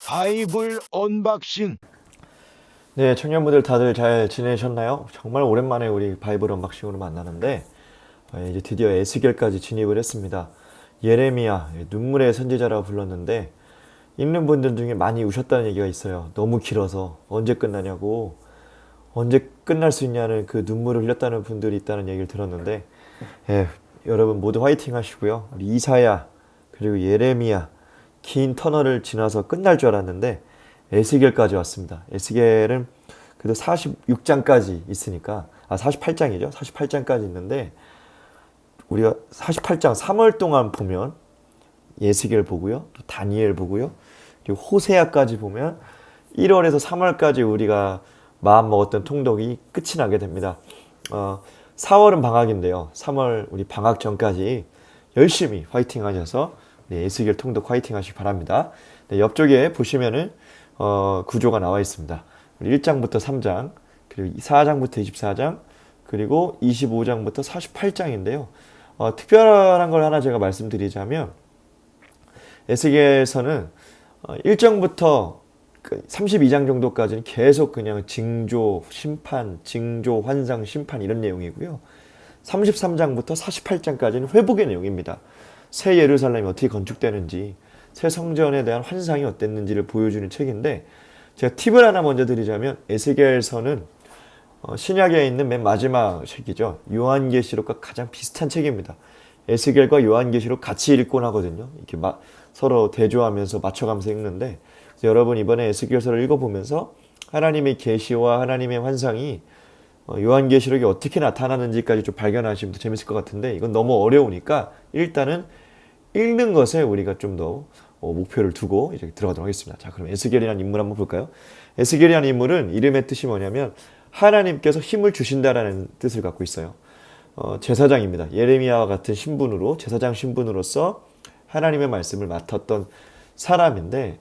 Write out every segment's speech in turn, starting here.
바이블 언박싱. 네, 청년분들 다들 잘 지내셨나요? 정말 오랜만에 우리 바이블 언박싱으로 만나는데 이제 드디어 에스겔까지 진입을 했습니다. 예레미야, 눈물의 선지자라고 불렀는데 읽는 분들 중에 많이 우셨다는 얘기가 있어요. 너무 길어서 언제 끝나냐고, 언제 끝날 수 있냐는 그 눈물을 흘렸다는 분들이 있다는 얘기를 들었는데 여러분 모두 화이팅 하시고요. 우리 이사야 그리고 예레미야 긴 터널을 지나서 끝날 줄 알았는데 에스겔까지 왔습니다. 에스겔은 그래도 46장까지 있으니까 48장이죠. 48장까지 있는데 우리가 48장 3월 동안 보면 에스겔 보고요. 또 다니엘 보고요. 그리고 호세아까지 보면 1월에서 3월까지 우리가 마음 먹었던 통독이 끝이 나게 됩니다. 4월은 방학인데요. 3월 우리 방학 전까지 열심히 화이팅 하셔서 에스겔 통독 화이팅 하시기 바랍니다. 네, 옆쪽에 보시면은 구조가 나와 있습니다. 1장부터 3장, 그리고 4장부터 24장, 그리고 25장부터 48장인데요. 특별한 걸 하나 제가 말씀드리자면 에스겔서는 1장부터 32장 정도까지는 계속 그냥 징조, 심판, 징조, 환상, 심판 이런 내용이고요. 33장부터 48장까지는 회복의 내용입니다. 새 예루살렘이 어떻게 건축되는지, 새 성전에 대한 환상이 어땠는지를 보여주는 책인데, 제가 팁을 하나 먼저 드리자면 에스겔서는 신약에 있는 맨 마지막 책이죠. 요한계시록과 가장 비슷한 책입니다. 에스겔과 요한계시록 같이 읽곤 하거든요. 이렇게 서로 대조하면서 맞춰가면서 읽는데, 여러분 이번에 에스겔서를 읽어보면서 하나님의 계시와 하나님의 환상이 요한계시록이 어떻게 나타나는지까지 좀 발견하시면 더 재밌을 것 같은데, 이건 너무 어려우니까 일단은 읽는 것에 우리가 좀 더 목표를 두고 이제 들어가도록 하겠습니다. 자, 그럼 에스겔이라는 인물 한번 볼까요? 에스겔이라는 인물은 이름의 뜻이 뭐냐면 하나님께서 힘을 주신다라는 뜻을 갖고 있어요. 제사장입니다. 예레미야와 같은 신분으로, 제사장 신분으로서 하나님의 말씀을 맡았던 사람인데,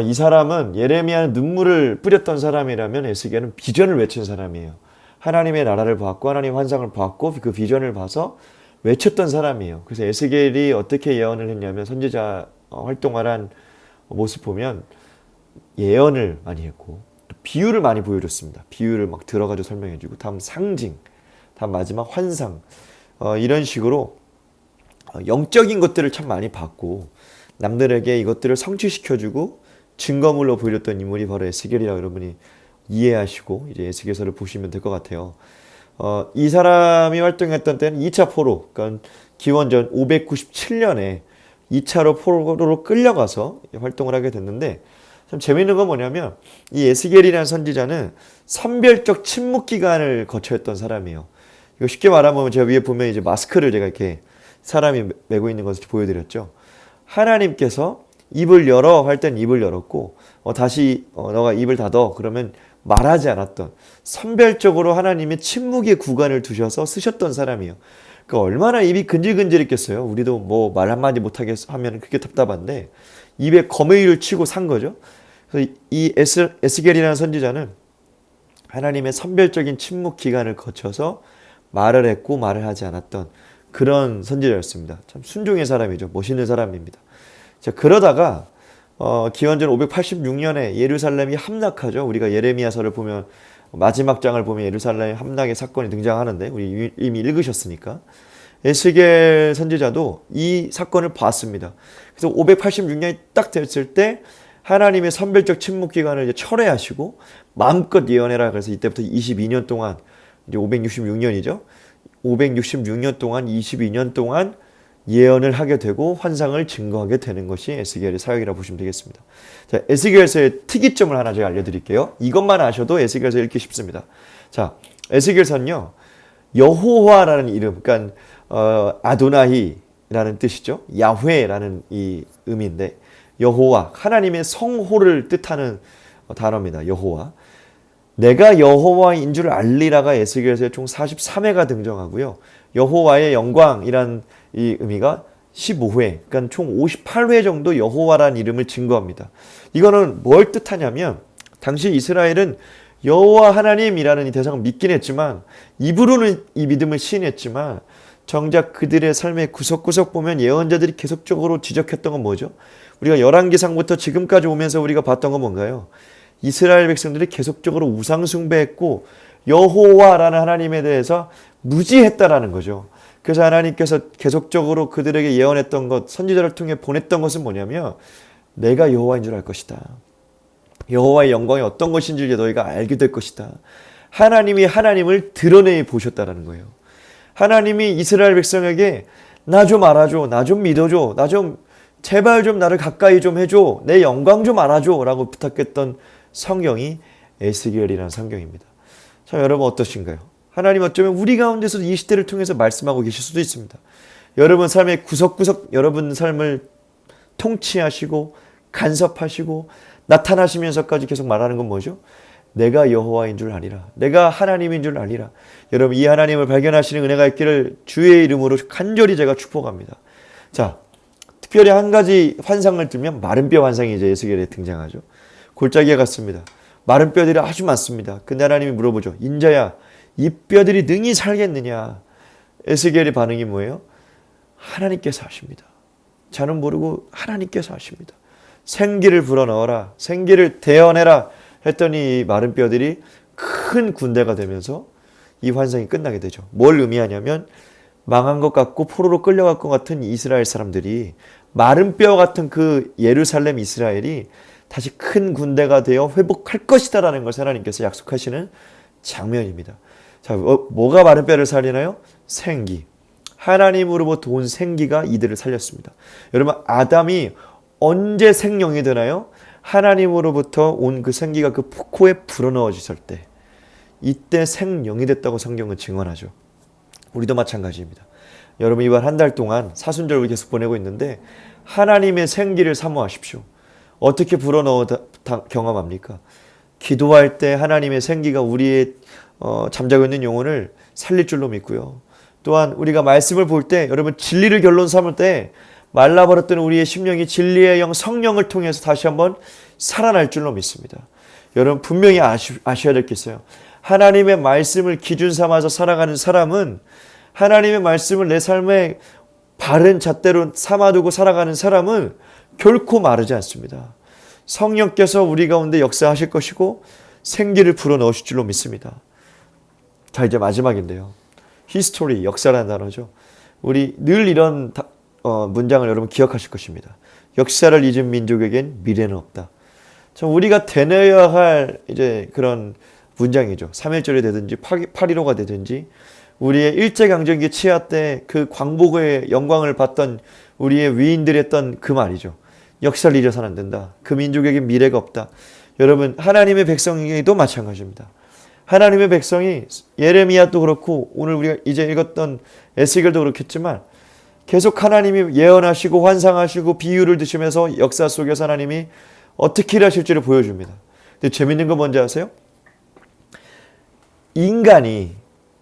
이 사람은 예레미야는 눈물을 뿌렸던 사람이라면 에스겔은 비전을 외친 사람이에요. 하나님의 나라를 보았고 하나님의 환상을 보았고 그 비전을 봐서 외쳤던 사람이에요. 그래서 에스겔이 어떻게 예언을 했냐면 선지자 활동을 한 모습 보면 예언을 많이 했고 또 비유를 많이 보여줬습니다. 비유를 막 들어가지고 설명해주고 다음 상징, 다음 마지막 환상, 이런 식으로 영적인 것들을 참 많이 봤고 남들에게 이것들을 성취시켜주고 증거물로 보여줬던 인물이 바로 에스겔이라고 여러분이 이해하시고 이제 에스겔서를 보시면 될 것 같아요. 이 사람이 활동했던 때는 2차 포로, 그러니까 기원전 597년에 2차로 포로로 끌려가서 활동을 하게 됐는데, 참 재미있는 건 뭐냐면 이 에스겔이라는 선지자는 선별적 침묵 기간을 거쳐했던 사람이에요. 이거 쉽게 말하면 제가 위에 보면 이제 마스크를 제가 이렇게 사람이 메고 있는 것을 보여드렸죠. 하나님께서 입을 열어 할 땐 입을 열었고 다시 너가 입을 닫어 그러면 말하지 않았던, 선별적으로 하나님의 침묵의 구간을 두셔서 쓰셨던 사람이에요. 그러니까 얼마나 입이 근질근질했겠어요. 우리도 뭐 말 한마디 못하게 하면 그렇게 답답한데 입에 거미줄을 치고 산 거죠. 그래서 이 에스겔이라는 선지자는 하나님의 선별적인 침묵 기간을 거쳐서 말을 했고 말을 하지 않았던 그런 선지자였습니다. 참 순종의 사람이죠. 멋있는 사람입니다. 자, 그러다가 기원전 586년에 예루살렘이 함락하죠. 우리가 예레미야서를 보면 마지막 장을 보면 예루살렘 함락의 사건이 등장하는데 우리 이미 읽으셨으니까 에스겔 선지자도 이 사건을 봤습니다. 그래서 586년이 딱 됐을 때 하나님의 선별적 침묵 기간을 이제 철회하시고 마음껏 예언해라. 그래서 이때부터 22년 동안 이제 566년이죠. 566년 동안 22년 동안 예언을 하게 되고 환상을 증거하게 되는 것이 에스겔의 사역이라고 보시면 되겠습니다. 자, 에스겔서의 특이점을 하나 제가 알려드릴게요. 이것만 아셔도 에스겔서 읽기 쉽습니다. 자, 에스겔서는요, 여호와라는 이름, 그러니까 아도나히라는 뜻이죠. 야훼라는 이 의미인데 여호와, 하나님의 성호를 뜻하는 단어입니다. 여호와. 내가 여호와인 줄 알리라가 에스겔서에 총 43회가 등장하고요. 여호와의 영광이란 이 의미가 15회, 그러니까 총 58회 정도 여호와라는 이름을 증거합니다. 이거는 뭘 뜻하냐면 당시 이스라엘은 여호와 하나님이라는 이 대상을 믿긴 했지만 입으로는 이 믿음을 시인했지만 정작 그들의 삶의 구석구석 보면 예언자들이 계속적으로 지적했던 건 뭐죠? 우리가 열왕기상부터 지금까지 오면서 우리가 봤던 건 뭔가요? 이스라엘 백성들이 계속적으로 우상 숭배했고 여호와라는 하나님에 대해서 무지했다라는 거죠. 그래서 하나님께서 계속적으로 그들에게 예언했던 것, 선지자를 통해 보냈던 것은 뭐냐면 내가 여호와인 줄 알 것이다. 여호와의 영광이 어떤 것인지 너희가 알게 될 것이다. 하나님이 하나님을 드러내 보셨다라는 거예요. 하나님이 이스라엘 백성에게 나 좀 알아줘, 나 좀 믿어줘, 나 좀 제발 좀 나를 가까이 좀 해줘, 내 영광 좀 알아줘 라고 부탁했던 성경이 에스겔이라는 성경입니다. 자, 여러분 어떠신가요? 하나님 어쩌면 우리 가운데서 이 시대를 통해서 말씀하고 계실 수도 있습니다. 여러분 삶의 구석구석 여러분 삶을 통치하시고 간섭하시고 나타나시면서까지 계속 말하는 건 뭐죠? 내가 여호와인 줄 아니라, 내가 하나님인 줄 아니라. 여러분 이 하나님을 발견하시는 은혜가 있기를 주의 이름으로 간절히 제가 축복합니다. 자, 특별히 한 가지 환상을 들면 마른 뼈 환상이 이제 에스겔에 등장하죠. 골짜기에 갔습니다. 마른 뼈들이 아주 많습니다. 근데 하나님이 물어보죠. 인자야, 이 뼈들이 능히 살겠느냐? 에스겔의 반응이 뭐예요? 하나님께서 하십니다. 저는 모르고 하나님께서 하십니다. 생기를 불어넣어라, 생기를 대언해라 했더니 이 마른 뼈들이 큰 군대가 되면서 이 환상이 끝나게 되죠. 뭘 의미하냐면 망한 것 같고 포로로 끌려갈 것 같은 이스라엘 사람들이 마른 뼈 같은 그 예루살렘 이스라엘이 다시 큰 군대가 되어 회복할 것이다라는 것을 하나님께서 약속하시는 장면입니다. 자, 뭐가 마른 뼈를 살리나요? 생기. 하나님으로부터 온 생기가 이들을 살렸습니다. 여러분 아담이 언제 생명이 되나요? 하나님으로부터 온 그 생기가 그 코에 불어넣어졌을 때, 이때 생명이 됐다고 성경은 증언하죠. 우리도 마찬가지입니다. 여러분 이번 한 달 동안 사순절을 계속 보내고 있는데 하나님의 생기를 사모하십시오. 어떻게 불어넣어 경험합니까? 기도할 때 하나님의 생기가 우리의 잠자고 있는 영혼을 살릴 줄로 믿고요. 또한 우리가 말씀을 볼 때 여러분 진리를 결론 삼을 때 말라버렸던 우리의 심령이 진리의 영 성령을 통해서 다시 한번 살아날 줄로 믿습니다. 여러분 분명히 아셔야 될 게 있어요. 하나님의 말씀을 기준 삼아서 살아가는 사람은, 하나님의 말씀을 내 삶의 바른 잣대로 삼아두고 살아가는 사람은 결코 마르지 않습니다. 성령께서 우리 가운데 역사하실 것이고 생기를 불어넣으실 줄로 믿습니다. 자, 이제 마지막인데요. 히스토리, 역사라는 단어죠. 우리 늘 이런 문장을 여러분 기억하실 것입니다. 역사를 잊은 민족에겐 미래는 없다. 참 우리가 되뇌어야 할 이제 그런 문장이죠. 3.1절이 되든지 8.15가 되든지 우리의 일제강점기 치하 때 그 광복의 영광을 받던 우리의 위인들이 했던 그 말이죠. 역사를 잊어서는 안 된다. 그 민족에게 미래가 없다. 여러분 하나님의 백성에게도 마찬가지입니다. 하나님의 백성이 예레미야도 그렇고 오늘 우리가 이제 읽었던 에스겔도 그렇겠지만 계속 하나님이 예언하시고 환상하시고 비유를 드시면서 역사 속에서 하나님이 어떻게 일하실지를 보여줍니다. 근데 재밌는 건 뭔지 아세요? 인간이,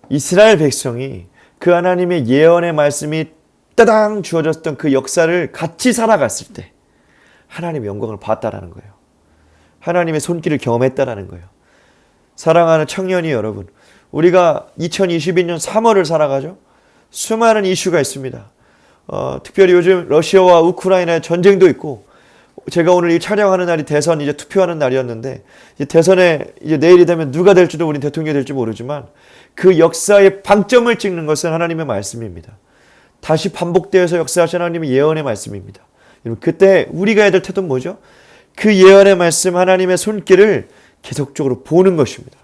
이스라엘 백성이 그 하나님의 예언의 말씀이 따당 주어졌던 그 역사를 같이 살아갔을 때 하나님의 영광을 봤다라는 거예요. 하나님의 손길을 경험했다라는 거예요. 사랑하는 청년이 여러분, 우리가 2022년 3월을 살아가죠. 수많은 이슈가 있습니다. 특별히 요즘 러시아와 우크라이나의 전쟁도 있고, 제가 오늘 이 촬영하는 날이 대선 이제 투표하는 날이었는데, 이제 대선에 이제 내일이 되면 누가 될지도 우리 대통령이 될지 모르지만 그 역사의 방점을 찍는 것은 하나님의 말씀입니다. 다시 반복되어서 역사하신 하나님의 예언의 말씀입니다. 여러분 그때 우리가 해야 될 태도는 뭐죠? 그 예언의 말씀, 하나님의 손길을 계속적으로 보는 것입니다.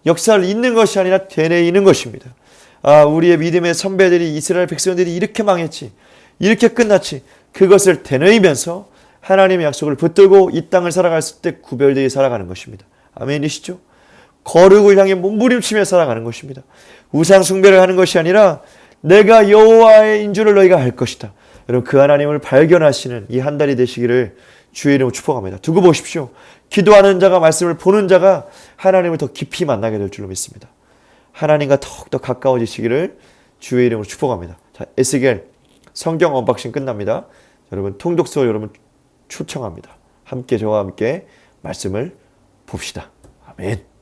역사를 잊는 것이 아니라 되뇌이는 것입니다. 아, 우리의 믿음의 선배들이, 이스라엘 백성들이 이렇게 망했지, 이렇게 끝났지, 그것을 되뇌이면서 하나님의 약속을 붙들고 이 땅을 살아갔을 때 구별되어 살아가는 것입니다. 아멘이시죠? 거룩을 향해 몸부림치며 살아가는 것입니다. 우상 숭배를 하는 것이 아니라 내가 여호와의 인줄을 너희가 알 것이다. 여러분 그 하나님을 발견하시는 이 한 달이 되시기를 주의 이름으로 축복합니다. 두고 보십시오. 기도하는 자가, 말씀을 보는 자가 하나님을 더 깊이 만나게 될 줄로 믿습니다. 하나님과 더욱더 가까워지시기를 주의 이름으로 축복합니다. 자, 에스겔 성경 언박싱 끝납니다. 여러분 통독서 여러분 초청합니다. 함께 저와 함께 말씀을 봅시다. 아멘.